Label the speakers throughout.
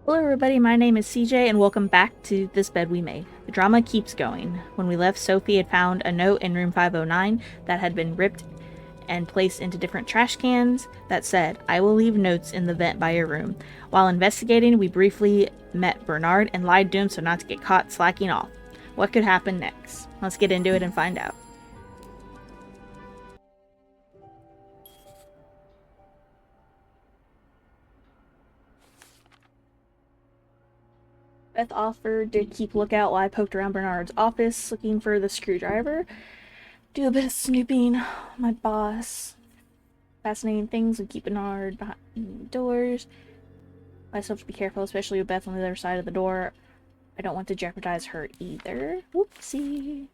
Speaker 1: Hello everybody, my name is CJ and welcome back to This Bed We Made. The drama keeps going. When we left, Sophie had found a note in room 509 that had been ripped and placed into different trash cans that said, "I will leave notes in the vent by your room." While investigating, we briefly met Bernard and lied to him so not to get caught slacking off. What could happen next? Let's get into it and find out. Beth offered to keep lookout while I poked around Bernard's office looking for the screwdriver. Do a bit of snooping. My boss. Fascinating things would keep Bernard behind doors. I still have to be careful, especially with Beth on the other side of the door. I don't want to jeopardize her either. Whoopsie.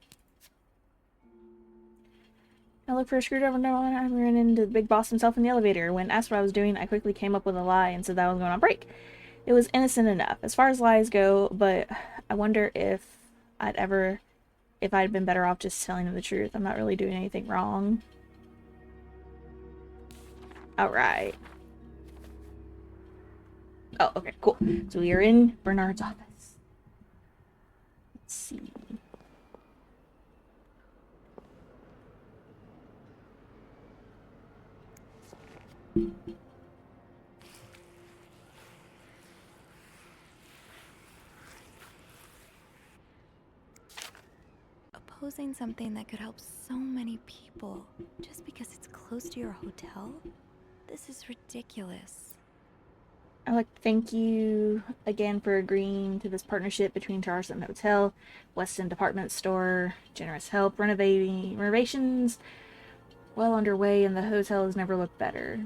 Speaker 1: I look for a screwdriver. No, I ran into the big boss himself in the elevator. When asked what I was doing, I quickly came up with a lie and said that I was going on break. It was innocent enough, as far as lies go, but I wonder if I'd been better off just telling him the truth. I'm not really doing anything wrong. Alright. Oh, okay, cool. So we are in Bernard's office. Let's see.
Speaker 2: Opposing something that could help so many people just because it's close to your hotel? This is ridiculous.
Speaker 1: I'd like to thank you again for agreeing to this partnership between Charleston Hotel, Weston Department Store, generous help, renovations well underway, and the hotel has never looked better.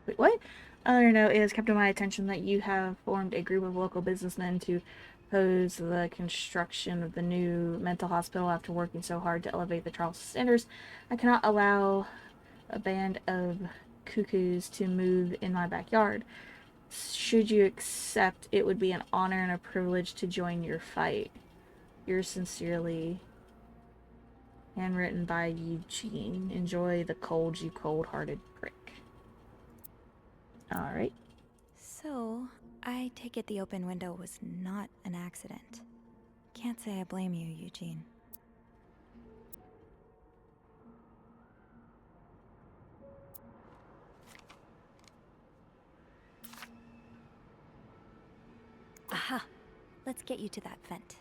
Speaker 1: Wait, what? Other note, it has kept to my attention that you have formed a group of local businessmen to oppose the construction of the new mental hospital after working so hard to elevate the Charleston standards. I cannot allow a band of cuckoos to move in my backyard. Should you accept, it would be an honor and a privilege to join your fight. Yours sincerely, handwritten by Eugene. Enjoy the cold, you cold-hearted prick. Alright.
Speaker 2: So, I take it the open window was not an accident. Can't say I blame you, Eugene. Aha! Let's get you to that vent.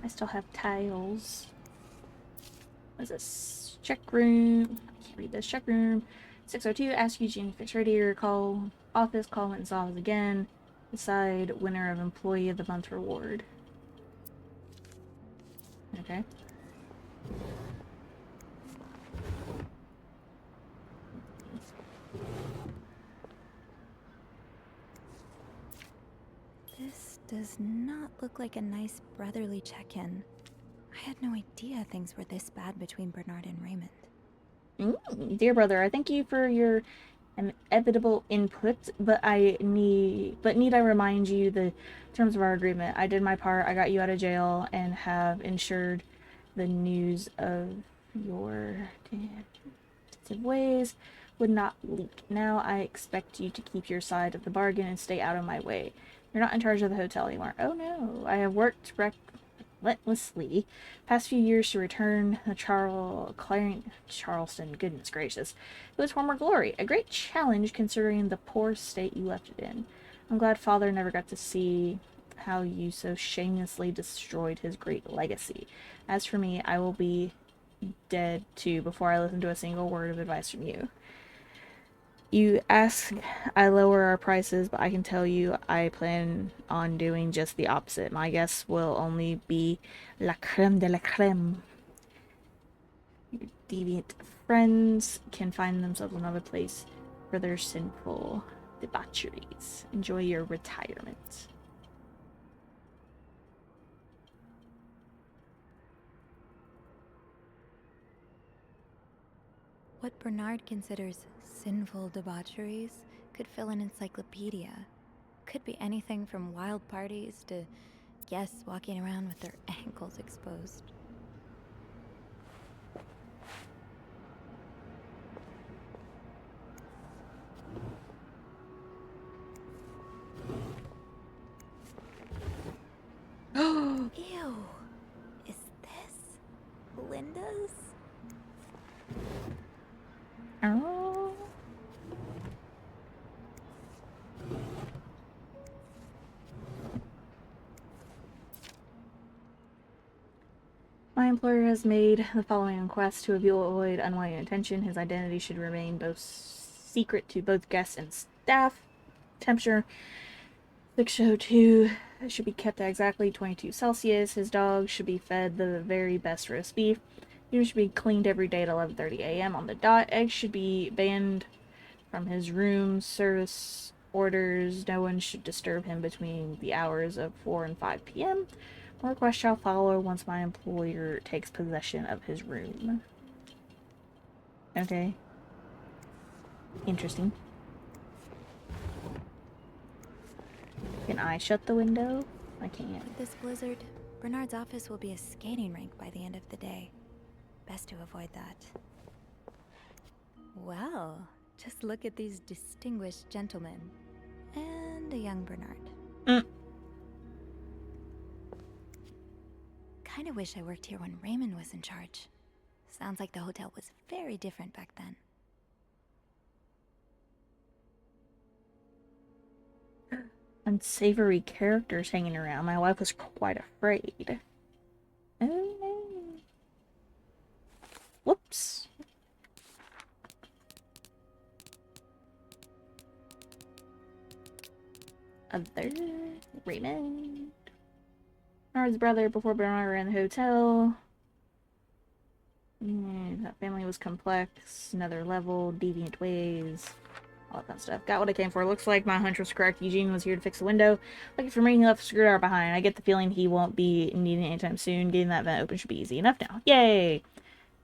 Speaker 1: I still have tiles. What's this? Check room. I can't read this. Check room. 602. Ask Eugene if it's ready. Or call office. Call Wentz office again. Decide winner of Employee of the Month reward. Okay.
Speaker 2: This does not look like a nice brotherly check-in. I had no idea things were this bad between Bernard and Raymond.
Speaker 1: Dear brother, I thank you for your inevitable input, but need I remind you the terms of our agreement. I did my part. I got you out of jail and have ensured the news of your ways would not leak. Now I expect you to keep your side of the bargain and stay out of my way. You're not in charge of the hotel anymore. Oh no, I have worked relentlessly past few years to return the Charleston, goodness gracious, to its former glory. A great challenge considering the poor state you left it in. I'm glad Father never got to see how you so shamelessly destroyed his great legacy. As for me, I will be dead too before I listen to a single word of advice from you. You ask I lower our prices, but I can tell you I plan on doing just the opposite. My guests will only be la creme de la creme. Your deviant friends can find themselves another place for their sinful debaucheries. Enjoy your retirement.
Speaker 2: What Bernard considers sinful debaucheries could fill an encyclopedia. Could be anything from wild parties to guests walking around with their ankles exposed. Ew. Is this Linda's?
Speaker 1: Oh. My employer has made the following request to avoid unwanted attention. His identity should remain both secret to both guests and staff. Temperature 602 should be kept at exactly 22 Celsius. His dog should be fed the very best roast beef. He should be cleaned every day at 11:30 a.m. on the dot. Eggs should be banned from his room. Service orders: no one should disturb him between the hours of 4 and 5 p.m. More requests shall follow once my employer takes possession of his room. Okay. Interesting. Can I shut the window? I can't.
Speaker 2: With this blizzard, Bernard's office will be a skating rink by the end of the day. Best to avoid that. Well, just look at these distinguished gentlemen. And a young Bernard. Kinda wish I worked here when Raymond was in charge. Sounds like the hotel was very different back then.
Speaker 1: Unsavory characters hanging around. My wife was quite afraid. Oh no. Whoops. Other Raymond. Bernard's brother before Bernard ran the hotel. That family was complex. Another level. Deviant ways. All that fun stuff. Got what I came for. Looks like my hunch was correct. Eugene was here to fix the window. Looking for me, he left a screwdriver behind. I get the feeling he won't be needing it anytime soon. Getting that vent open should be easy enough now. Yay!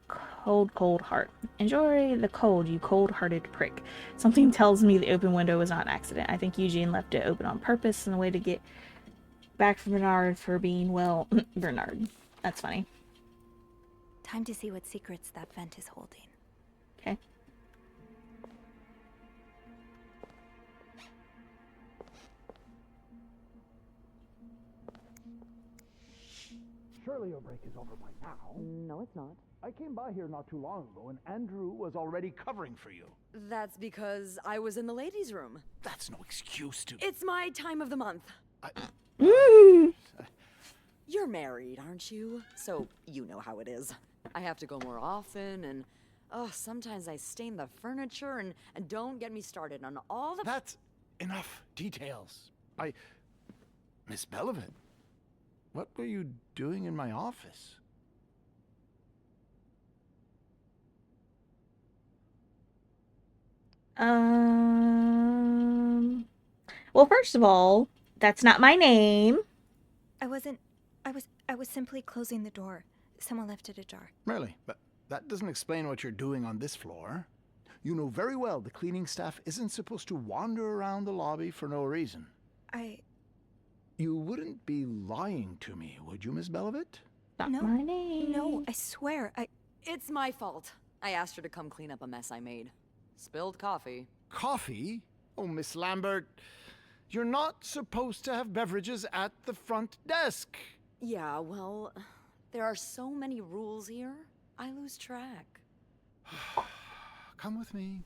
Speaker 1: Cold, cold heart. Enjoy the cold, you cold-hearted prick. Something tells me the open window was not an accident. I think Eugene left it open on purpose in a way to get back from Bernard for being, well, Bernard. That's funny.
Speaker 2: Time to see what secrets that vent is holding.
Speaker 1: Okay.
Speaker 3: Surely your break is over by now.
Speaker 4: No, it's not.
Speaker 3: I came by here not too long ago, and Andrew was already covering for you.
Speaker 4: That's because I was in the ladies' room.
Speaker 3: That's no excuse to...
Speaker 4: It's my time of the month. You're married, aren't you? So you know how it is. I have to go more often, and sometimes I stain the furniture, and don't get me started on all the...
Speaker 3: That's enough details. Miss Bellevit, what were you doing in my office?
Speaker 1: Well, first of all, that's not my name.
Speaker 2: I was simply closing the door. Someone left it ajar.
Speaker 3: Really? But that doesn't explain what you're doing on this floor. You know very well the cleaning staff isn't supposed to wander around the lobby for no reason. You wouldn't be lying to me, would you, Miss Bellevit?
Speaker 1: Not
Speaker 2: No,
Speaker 1: my name.
Speaker 2: No, I swear,
Speaker 4: It's my fault. I asked her to come clean up a mess I made. Spilled coffee.
Speaker 3: Coffee? Oh, Miss Lambert, you're not supposed to have beverages at the front desk.
Speaker 4: Yeah, well, there are so many rules here, I lose track.
Speaker 3: Come with me.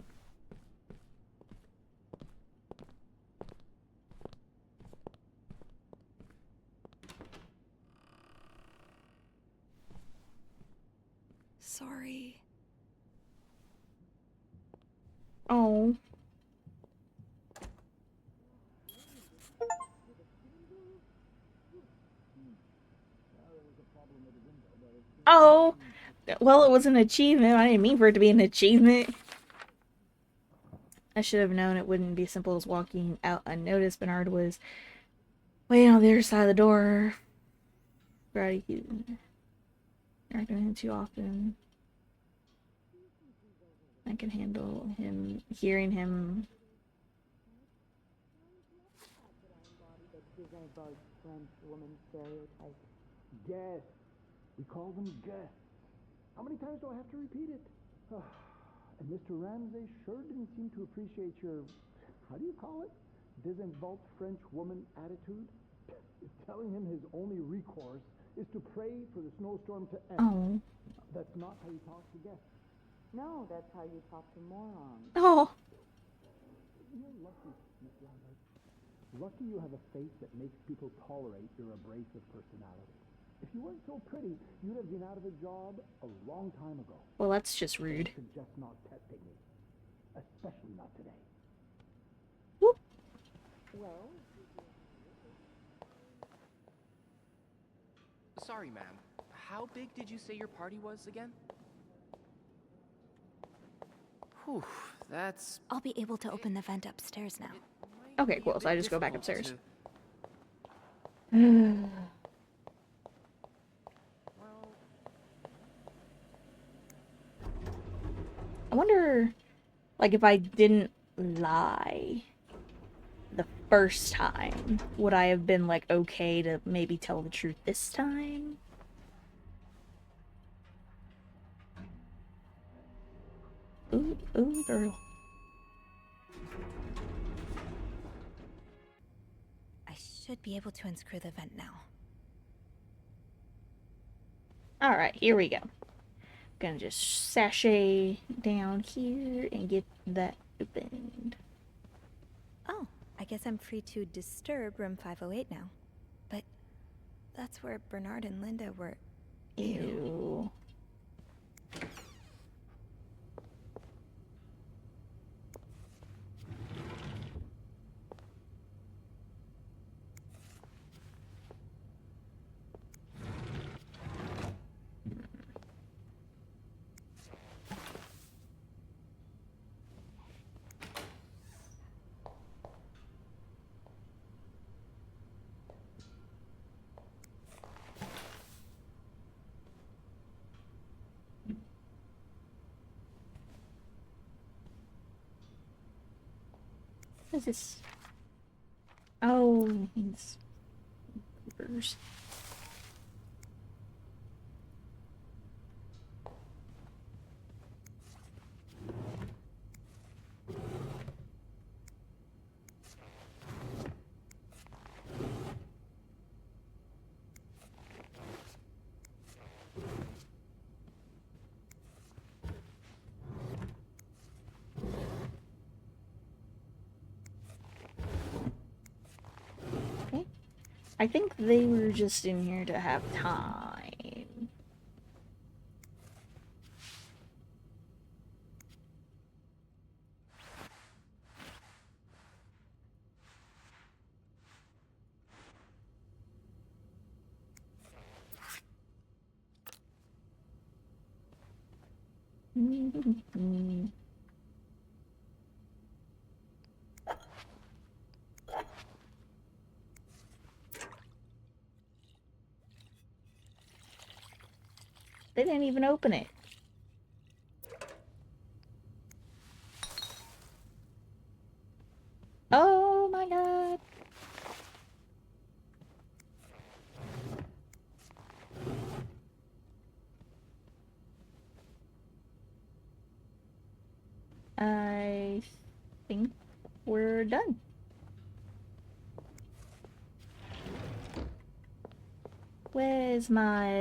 Speaker 2: sorry.
Speaker 1: Oh. Oh. Well, it was an achievement. I didn't mean for it to be an achievement. I should have known it wouldn't be as simple as walking out unnoticed. Bernard was waiting on the other side of the door. Right, you're not going in too often. can handle him hearing him.
Speaker 4: French woman stereotype.
Speaker 3: Guests. We call them guests. How many times do I have to repeat it? And Mr. Ramsay sure didn't seem to appreciate your, how do you call it? Disinvolute French woman attitude? Telling him his only recourse is to pray for the snowstorm to end.
Speaker 1: Oh.
Speaker 3: That's not how you talk to guests.
Speaker 4: No, that's how you talk to morons.
Speaker 1: Oh.
Speaker 3: You're lucky, Miss Lambert. Lucky you have a face that makes people tolerate your abrasive personality. If you weren't so pretty, you'd have been out of a job a long time ago.
Speaker 1: Well, that's just rude.
Speaker 3: I suggest not testing me. Especially not today.
Speaker 1: Whoop.
Speaker 4: Well,
Speaker 5: sorry, ma'am. How big did you say your party was again? Whew, that's...
Speaker 2: I'll be able to open the vent upstairs now.
Speaker 1: Okay, cool. So I just go back upstairs.
Speaker 5: Well,
Speaker 1: I wonder, like, if I didn't lie the first time, would I have been, like, okay to maybe tell the truth this time? Ooh, ooh, girl.
Speaker 2: I should be able to unscrew the vent now.
Speaker 1: Alright, here we go. Gonna just sashay down here and get that opened.
Speaker 2: Oh, I guess I'm free to disturb room 508 now. But that's where Bernard and Linda were.
Speaker 1: Ew. What is this? Oh, these papers. I think they were just in here to have time. They didn't even open it. Oh my god. I think we're done. Where's my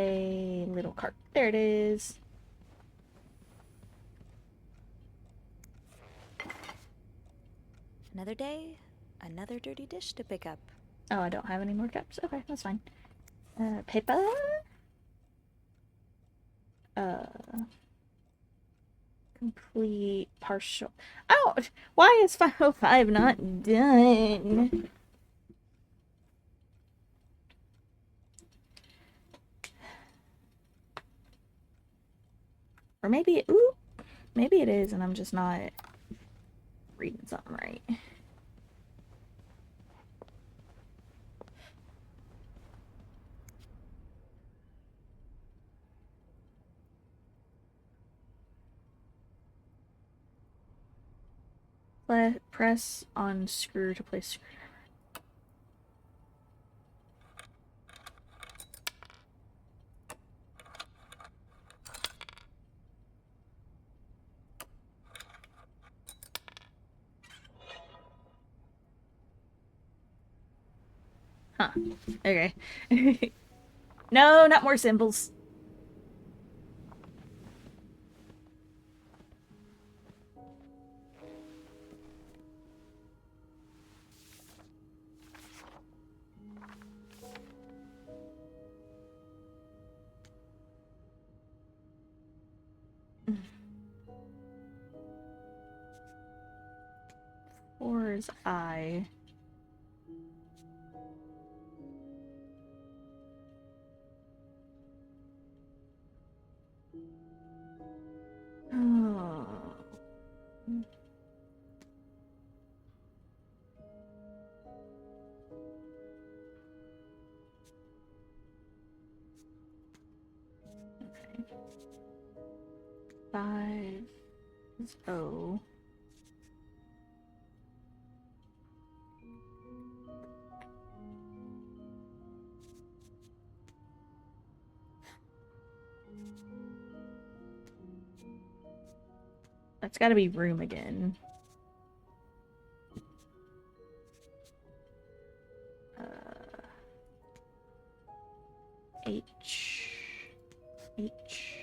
Speaker 1: little cart? There it is.
Speaker 2: Another day, another dirty dish to pick up.
Speaker 1: Oh, I don't have any more cups. Okay, that's fine. Paper? Complete partial. Oh, why is 505 not done? Or maybe, ooh, maybe it is and I'm just not reading something right. Press on screw to place screwdriver. Huh. Okay. No, not more symbols. Or is I? Oh. 5 is O. That's gotta be room again. H. H.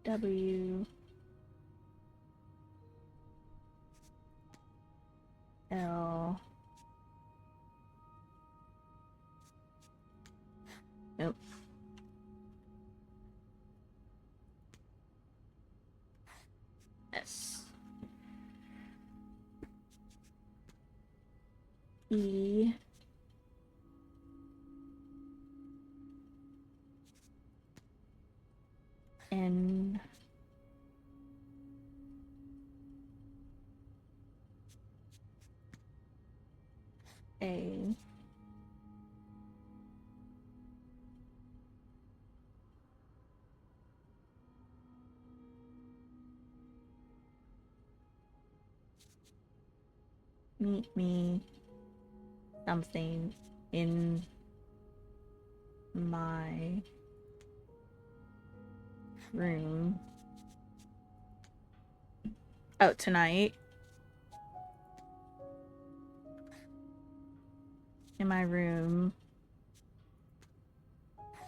Speaker 1: W. L. Nope. S. E. N. A. Meet me something in my room. Oh, tonight. In my room.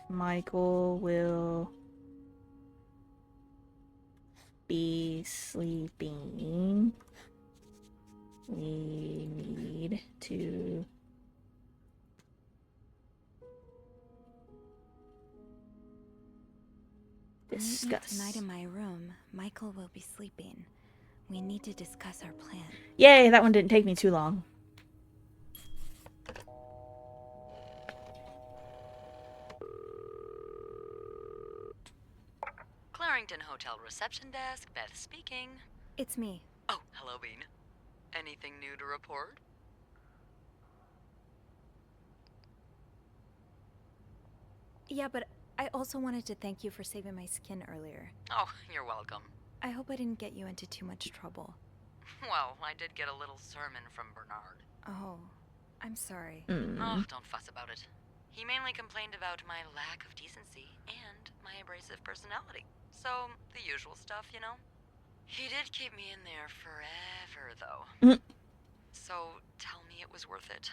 Speaker 1: Michael will be sleeping. We need to discuss.
Speaker 2: Tonight in my room, Michael will be sleeping. We need to discuss our plan.
Speaker 1: Yay, that one didn't take me too long.
Speaker 4: Clarrington Hotel reception desk, Beth speaking.
Speaker 2: It's me.
Speaker 4: Oh, hello, Bean. Anything new to report?
Speaker 2: Yeah, but I also wanted to thank you for saving my skin earlier.
Speaker 4: Oh, you're welcome.
Speaker 2: I hope I didn't get you into too much trouble.
Speaker 4: Well, I did get a little sermon from Bernard.
Speaker 2: Oh, I'm sorry.
Speaker 4: Oh, don't fuss about it. He mainly complained about my lack of decency and my abrasive personality. So, the usual stuff, you know? He did keep me in there forever, though. So, tell me it was worth it.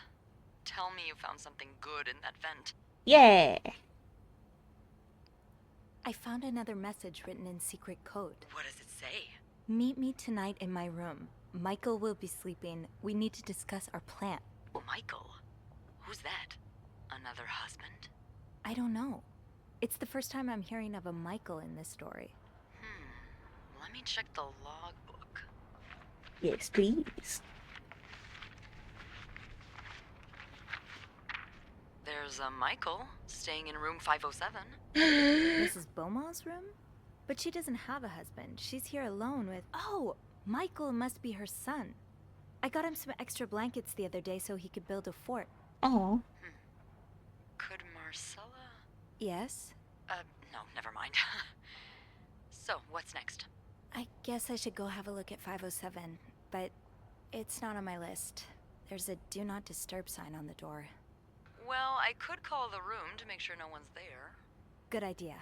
Speaker 4: Tell me you found something good in that vent.
Speaker 1: Yeah.
Speaker 2: I found another message written in secret code.
Speaker 4: What does it say?
Speaker 2: Meet me tonight in my room. Michael will be sleeping. We need to discuss our plan.
Speaker 4: Michael? Who's that? Another husband?
Speaker 2: I don't know. It's the first time I'm hearing of a Michael in this story.
Speaker 4: Let me check the logbook.
Speaker 1: Yes, please.
Speaker 4: There's a Michael staying in room 507.
Speaker 2: Mrs. Beaumont's room? But she doesn't have a husband. She's here alone with... Oh! Michael must be her son. I got him some extra blankets the other day so he could build a fort.
Speaker 1: Oh.
Speaker 4: Could Marcella?
Speaker 2: Yes?
Speaker 4: No, never mind. So, what's next?
Speaker 2: I guess I should go have a look at 507, but it's not on my list. There's a do not disturb sign on the door.
Speaker 4: Well, I could call the room to make sure no one's there.
Speaker 2: Good idea.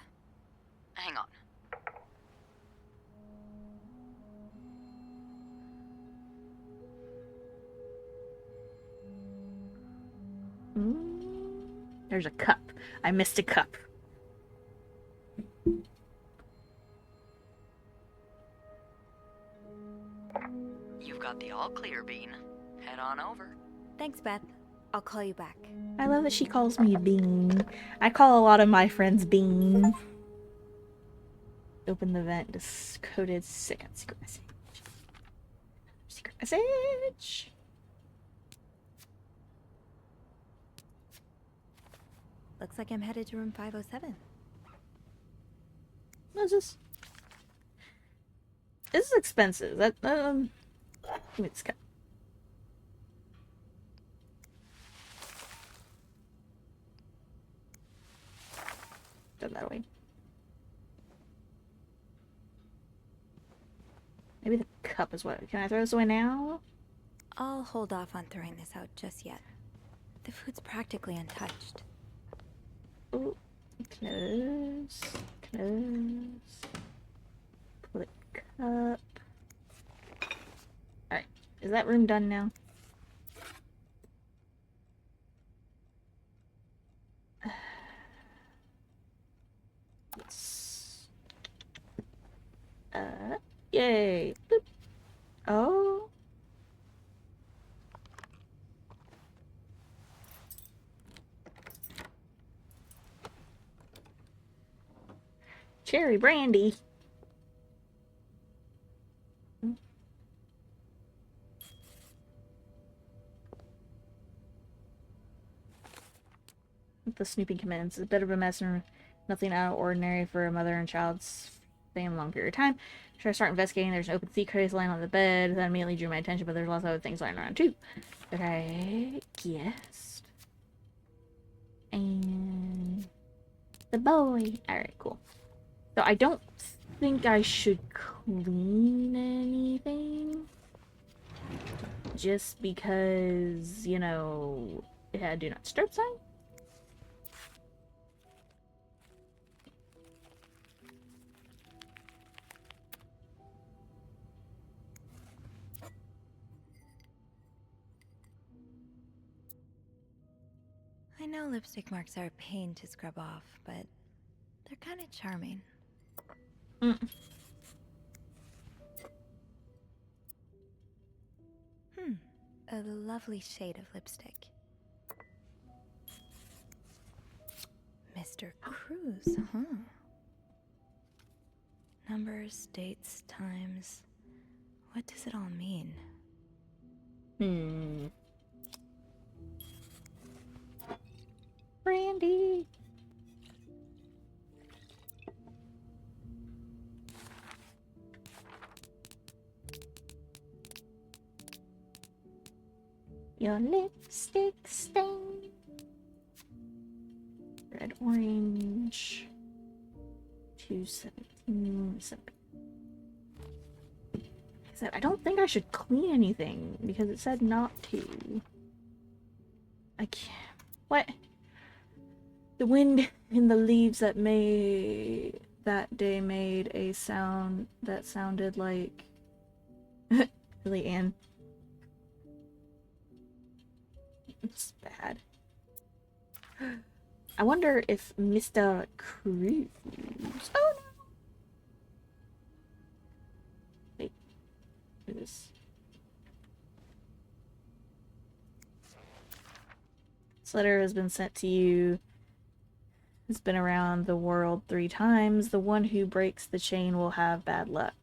Speaker 4: Hang on.
Speaker 1: There's a cup. I missed a cup.
Speaker 4: You've got the all clear, Bean. Head on over.
Speaker 2: Thanks, Beth. I'll call you back.
Speaker 1: I love that she calls me Bean. I call a lot of my friends Bean. Open the vent. Discoded secret message. Secret message.
Speaker 2: Looks like I'm headed to room 507.
Speaker 1: What is this? This is expensive. That give me this cup. Throw that away. Maybe the cup is what. Can I throw this away now?
Speaker 2: I'll hold off on throwing this out just yet. The food's practically untouched.
Speaker 1: Ooh. Close. Close. Pull the cup. Alright. Is that room done now? Yes. Yay. Boop. Oh. Cherry brandy. The snooping commences. A bit of a mess and nothing out of ordinary for a mother and child's same long period of time. Should I start investigating? There's an open secret lying on the bed. That immediately drew my attention, but there's lots of other things lying around too. But I guessed. And the boy. Alright, cool. So I don't think I should clean anything. Just because, you know, it had a do not disturb sign.
Speaker 2: I know lipstick marks are a pain to scrub off, but they're kind of charming. A lovely shade of lipstick. Mr. Cruz, huh? Numbers, dates, times. What does it all mean?
Speaker 1: Brandy. Your lipstick stain. Red, orange. 217. I don't think I should clean anything because it said not to. I can't. What? The wind in the leaves that day made a sound that sounded like really Anne. It's bad. I wonder if Mr. Cruz. Oh no! Wait. What is this? This letter has been sent to you. It's been around the world 3 times. The one who breaks the chain will have bad luck.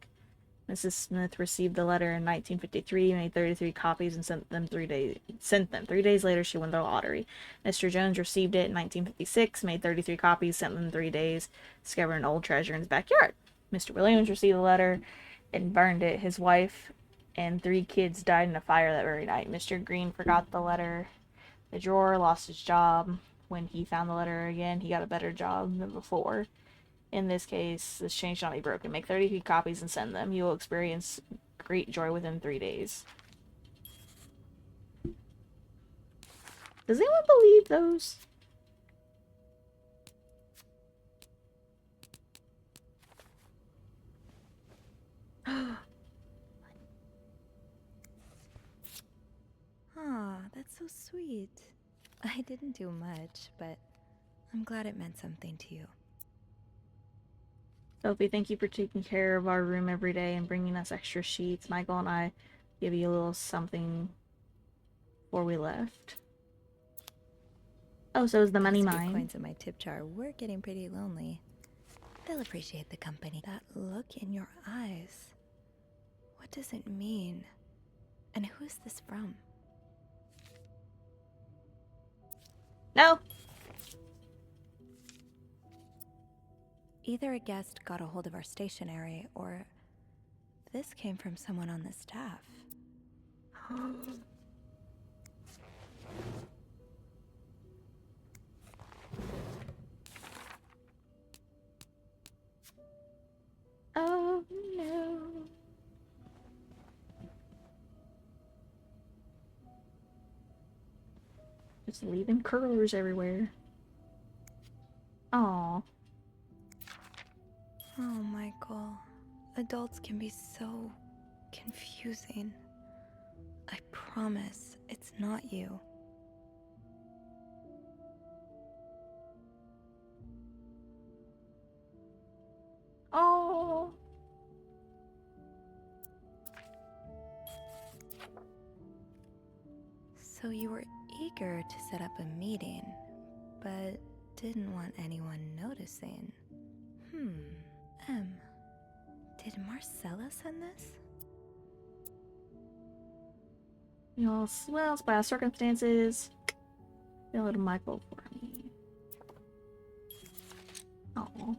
Speaker 1: Mrs. Smith received the letter in 1953, made 33 copies, and sent them 3 days. 3 days later, she won the lottery. Mr. Jones received it in 1956, made 33 copies, sent them 3 days, discovered an old treasure in his backyard. Mr. Williams received the letter and burned it. His wife and 3 kids died in a fire that very night. Mr. Green forgot the letter. The drawer lost his job. When he found the letter again, he got a better job than before. In this case, this chain shall not be broken. Make 30 copies and send them. You will experience great joy within 3 days. Does anyone believe those?
Speaker 2: Aw, that's so sweet. I didn't do much, but I'm glad it meant something to you.
Speaker 1: Sophie, thank you for taking care of our room every day and bringing us extra sheets. Michael and I give you a little something before we left. Oh, so is the money
Speaker 2: Those few
Speaker 1: mine?
Speaker 2: coins in my tip jar were getting pretty lonely. They'll appreciate the company. That look in your eyes. What does it mean? And who is this from?
Speaker 1: No!
Speaker 2: Either a guest got a hold of our stationery, or this came from someone on the staff.
Speaker 1: Oh no. Just leaving curlers everywhere. Aww.
Speaker 2: Oh, Michael. Adults can be so confusing. I promise it's not you.
Speaker 1: Oh.
Speaker 2: So you were eager to set up a meeting, but didn't want anyone noticing. Did Marcella send this?
Speaker 1: Well, by circumstances. Say hello to Michael for me. Oh.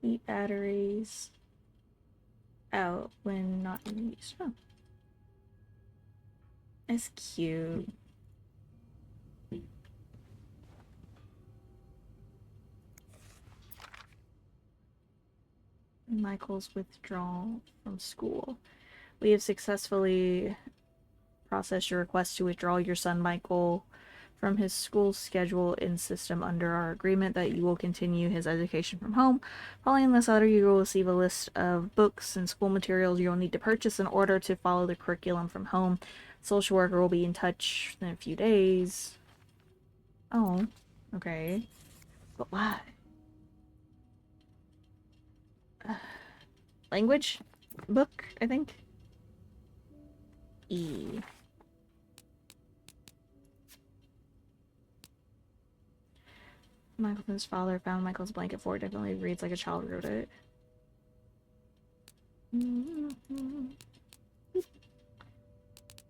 Speaker 1: Keep batteries out when not in use. Oh. That's cute. Michael's withdrawal from school. We have successfully processed your request to withdraw your son Michael from his school schedule in system under our agreement that you will continue his education from home. Following this letter, you will receive a list of books and school materials you will need to purchase in order to follow the curriculum from home. Social worker will be in touch in a few days. Oh, okay. But why? Language book, I think. E. Michael's father found Michael's blanket fort. Definitely reads like a child wrote it.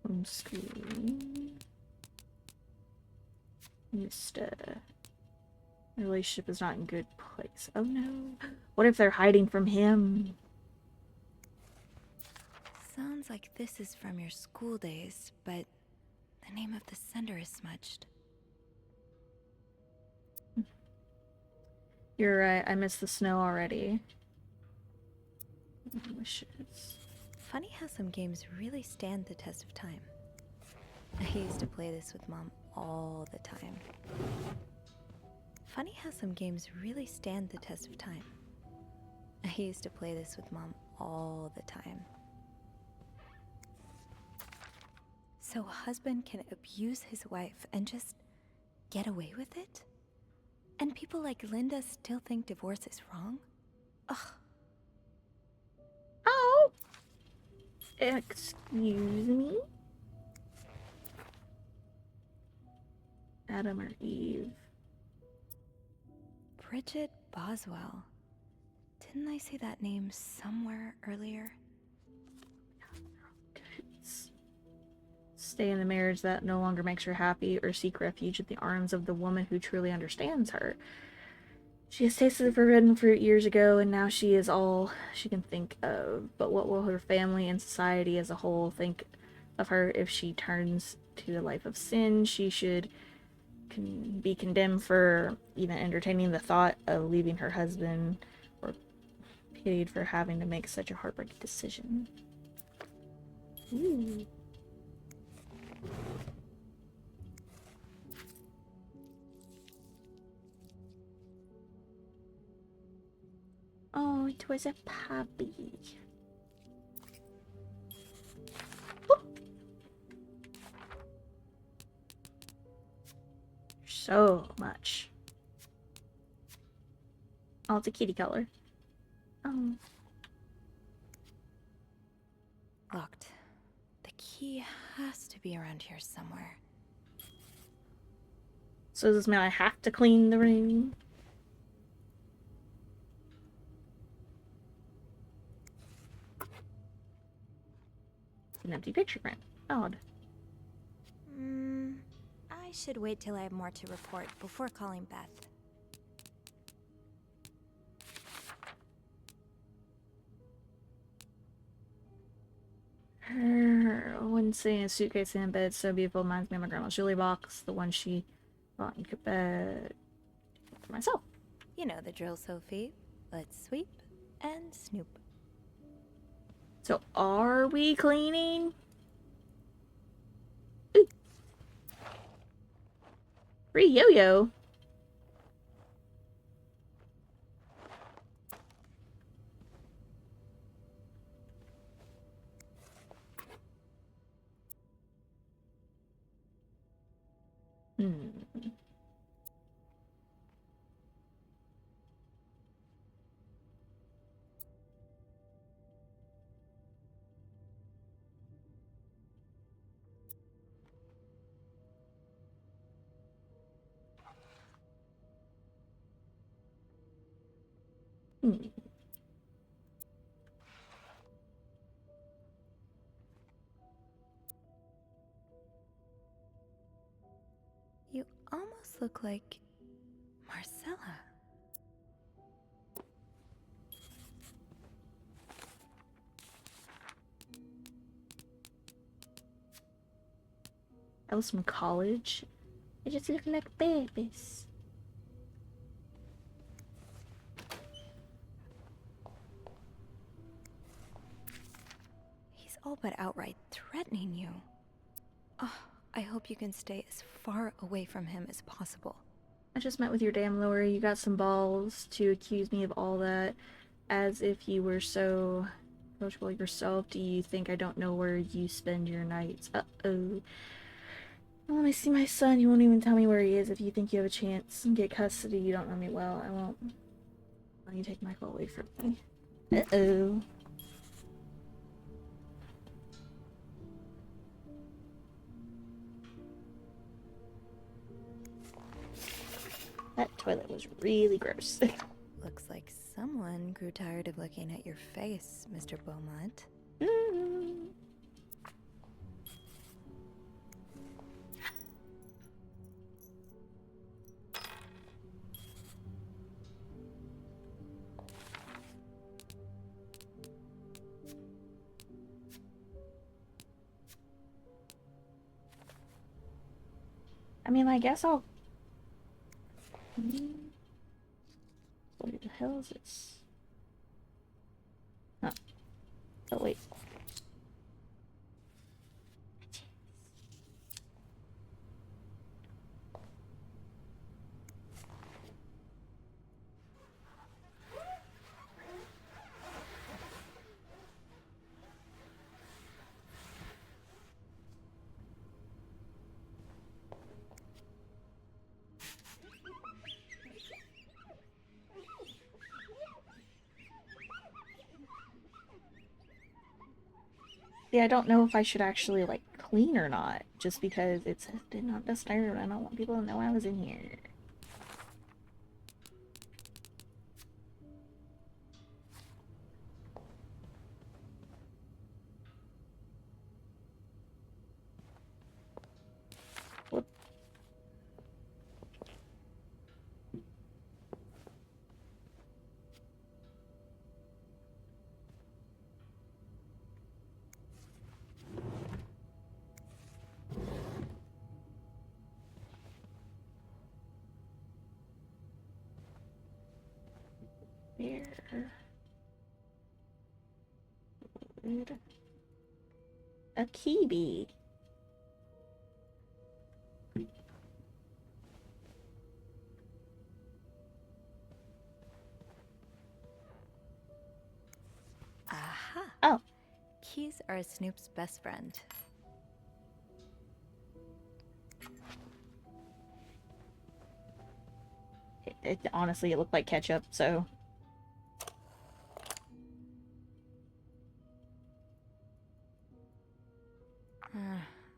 Speaker 1: Homeschooling. Mr. The relationship is not in good place. Oh no. What if they're hiding from him?
Speaker 2: Sounds like this is from your school days, but the name of the sender is smudged.
Speaker 1: You're right. I miss the snow already. Wishes.
Speaker 2: Funny how some games really stand the test of time. I used to play this with Mom all the time. Funny how some games really stand the test of time. I used to play this with Mom all the time. So a husband can abuse his wife and just get away with it? And people like Linda still think divorce is wrong? Ugh.
Speaker 1: Oh! Excuse me? Adam or Eve?
Speaker 2: Bridget Boswell. Didn't I see that name somewhere earlier?
Speaker 1: Stay in the marriage that no longer makes her happy or seek refuge in the arms of the woman who truly understands her. She has tasted the forbidden fruit years ago, and now she is all she can think of. But what will her family and society as a whole think of her if she turns to a life of sin? She should be condemned for even entertaining the thought of leaving her husband, or pitied for having to make such a heartbreaking decision. Ooh. Oh, it was a puppy. Whoop. So much. Oh, it's a kitty color. Oh.
Speaker 2: Locked. The key has to be around here somewhere.
Speaker 1: So does this mean I have to clean the room? An empty picture frame. Odd.
Speaker 2: I should wait till I have more to report before calling Beth.
Speaker 1: Her one sitting in a suitcase in bed, so beautiful, reminds me of my grandma's jewelry box, the one she bought in bed for myself.
Speaker 2: You know the drill, Sophie. Let's sweep and snoop.
Speaker 1: So are we cleaning? Ooh. Free yo-yo. Hmm. Hmm.
Speaker 2: You almost look like Marcella.
Speaker 1: That was from college. They just look like babies.
Speaker 2: He's all but outright threatening you. Oh, I hope you can stay as far away from him as possible.
Speaker 1: I just met with your damn lawyer. You got some balls to accuse me of all that, as if you were so approachable yourself. Do you think I don't know where you spend your nights? Uh-oh. Well, let me see my son. You won't even tell me where he is. If you think you have a chance and get custody, you don't know me well. I won't let you take Michael away from me. Uh-oh. That toilet was really gross.
Speaker 2: Looks like someone grew tired of looking at your face, Mr. Beaumont.
Speaker 1: I mean, I guess I'll... What the hell is this? Oh. Oh, wait. See, I don't know if I should actually, like, clean or not, just because it says did not disturb. I don't want people to know I was in here. Whoop. Where? A kiwi.
Speaker 2: Aha!
Speaker 1: Oh.
Speaker 2: Keys are Snoop's best friend.
Speaker 1: Honestly, it looked like ketchup, so...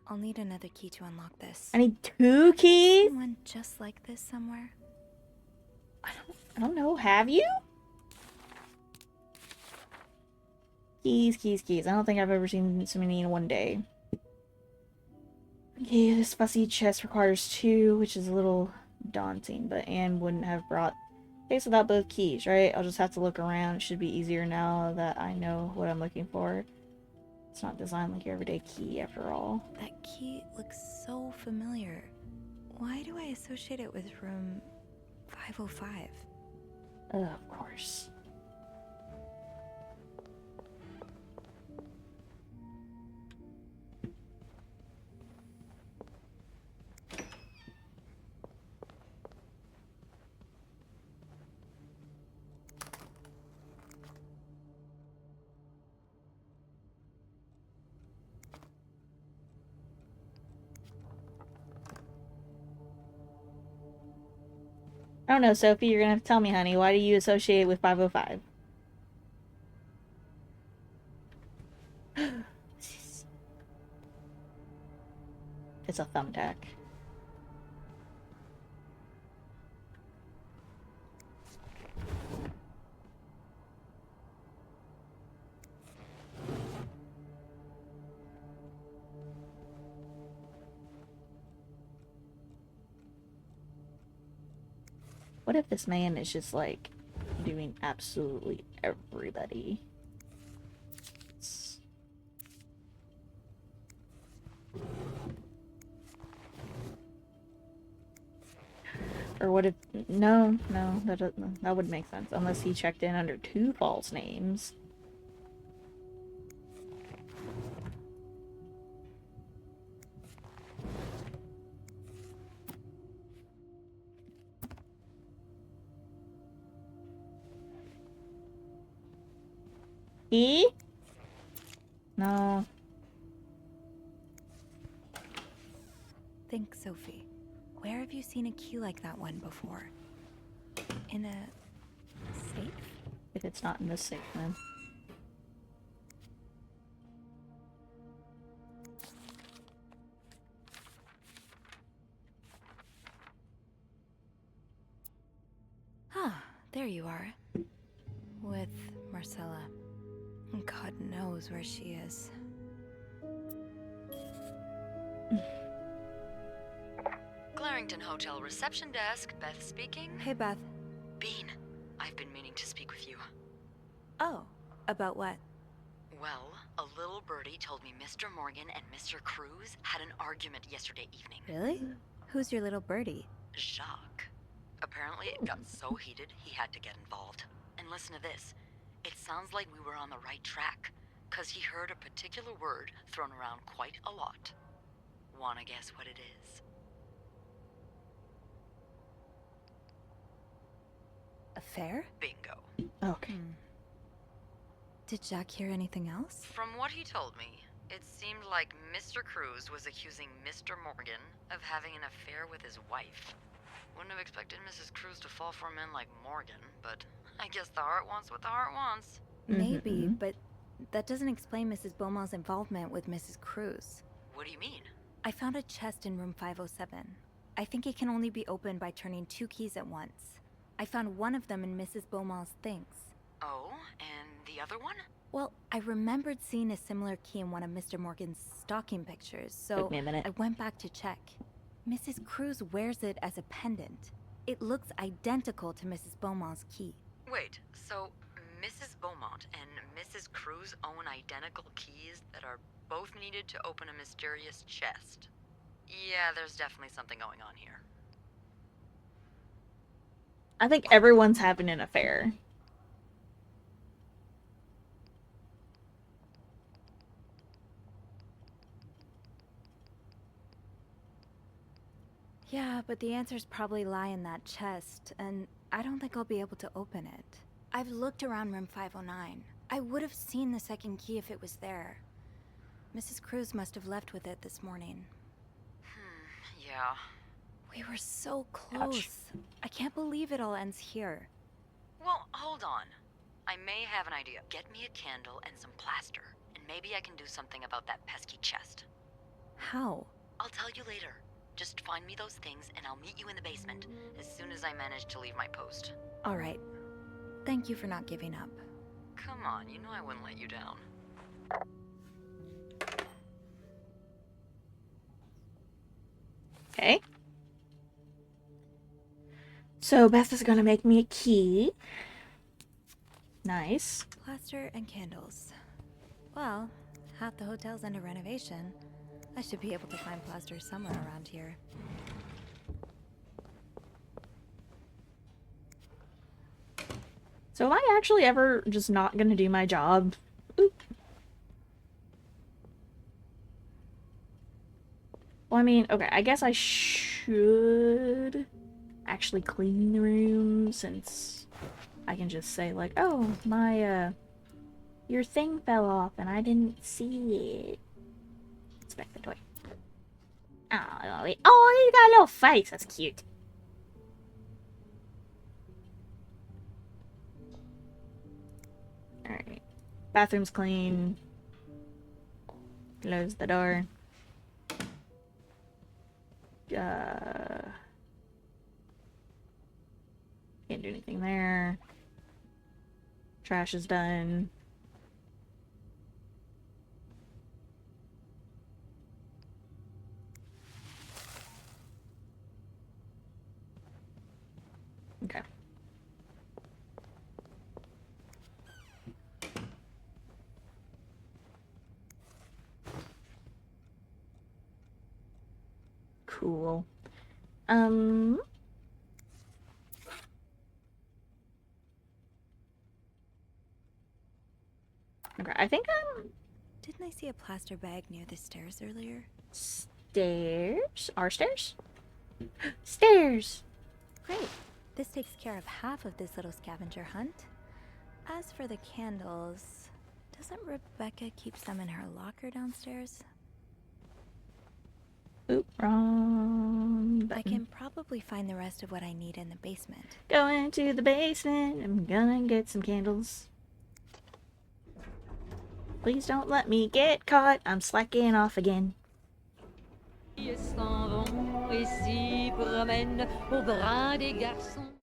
Speaker 2: I'll need another key to unlock this.
Speaker 1: I need 2 keys?
Speaker 2: One just like this somewhere?
Speaker 1: I don't know. Have you? Keys, keys, keys. I don't think I've ever seen so many in one day. Okay, this fussy chest requires 2, which is a little daunting, but Anne wouldn't have brought case without both keys, right? I'll just have to look around. It should be easier now that I know what I'm looking for. It's not designed like your everyday key, after all.
Speaker 2: That key looks so familiar. Why do I associate it with room 505?
Speaker 1: Of course. I don't know, Sophie, you're gonna have to tell me, honey. Why do you associate with 505? It's a thumbtack. What if this man is just, like, doing absolutely everybody? Or what if... No, that would make sense. Unless he checked in under 2 false names. E? No.
Speaker 2: Think, Sophie. Where have you seen a key like that one before? In a safe?
Speaker 1: If it's not in this safe, then.
Speaker 2: Ah, there you are. With Marcella. God knows where she is.
Speaker 4: Clarington Hotel reception desk, Beth speaking.
Speaker 2: Hey, Beth.
Speaker 4: Bean, I've been meaning to speak with you.
Speaker 2: Oh, about what?
Speaker 4: Well, a little birdie told me Mr. Morgan and Mr. Cruz had an argument yesterday evening.
Speaker 2: Really? Who's your little birdie?
Speaker 4: Jacques. Apparently it got so heated he had to get involved. And listen to this. It sounds like we were on the right track, 'cause he heard a particular word thrown around quite a lot. Wanna guess what it is?
Speaker 2: Affair?
Speaker 4: Bingo.
Speaker 1: Okay.
Speaker 2: Did Jack hear anything else?
Speaker 4: From what he told me, it seemed like Mr. Cruz was accusing Mr. Morgan of having an affair with his wife. Wouldn't have expected Mrs. Cruz to fall for a man like Morgan, but I guess the heart wants what the heart wants.
Speaker 2: Maybe, but that doesn't explain Mrs. Beaumont's involvement with Mrs. Cruz.
Speaker 4: What do you mean?
Speaker 2: I found a chest in room 507. I think it can only be opened by turning 2 keys at once. I found one of them in Mrs. Beaumont's things.
Speaker 4: Oh, and the other one?
Speaker 2: Well, I remembered seeing a similar key in one of Mr. Morgan's stocking pictures, so
Speaker 1: Took me a minute.
Speaker 2: I went back to check. Mrs. Cruz wears it as a pendant. It looks identical to Mrs. Beaumont's key.
Speaker 4: Wait, so Mrs. Beaumont and Mrs. Cruz own identical keys that are both needed to open a mysterious chest? Yeah, there's definitely something going on here.
Speaker 1: I think everyone's having an affair.
Speaker 2: Yeah, but the answers probably lie in that chest, and I don't think I'll be able to open it. I've looked around room 509. I would have seen the second key if it was there. Mrs. Cruz must have left with it this morning.
Speaker 4: Yeah.
Speaker 2: We were so close.
Speaker 1: Ouch.
Speaker 2: I can't believe it all ends here.
Speaker 4: Well, hold on. I may have an idea. Get me a candle and some plaster, and maybe I can do something about that pesky chest.
Speaker 2: How?
Speaker 4: I'll tell you later. Just find me those things, and I'll meet you in the basement as soon as I manage to leave my post.
Speaker 2: All right. Thank you for not giving up.
Speaker 4: Come on, you know I wouldn't let you down.
Speaker 1: Okay. So Beth is gonna make me a key. Nice.
Speaker 2: Plaster and candles. Well, half the hotel's under renovation. I should be able to find plaster somewhere around here.
Speaker 1: So am I actually ever just not gonna do my job? Oop. Well, I mean, okay, I guess I should actually clean the room, since I can just say, like, oh, my, your thing fell off and I didn't see it. Let's back the toy. Oh, wait. Oh, you got a little face. That's cute. Alright. Bathroom's clean. Close the door. Can't do anything there. Trash is done. Okay. Cool. Okay, I think I'm...
Speaker 2: Didn't I see a plaster bag near the stairs earlier?
Speaker 1: Stairs? Our stairs? Stairs!
Speaker 2: Great. This takes care of half of this little scavenger hunt. As for the candles, doesn't Rebecca keep some in her locker downstairs?
Speaker 1: Oop, wrong button.
Speaker 2: I can probably find the rest of what I need in the basement.
Speaker 1: Going to the basement. I'm gonna get some candles. Please don't let me get caught. I'm slacking off again.
Speaker 6: S'en vont et s'y promènent au bras des garçons.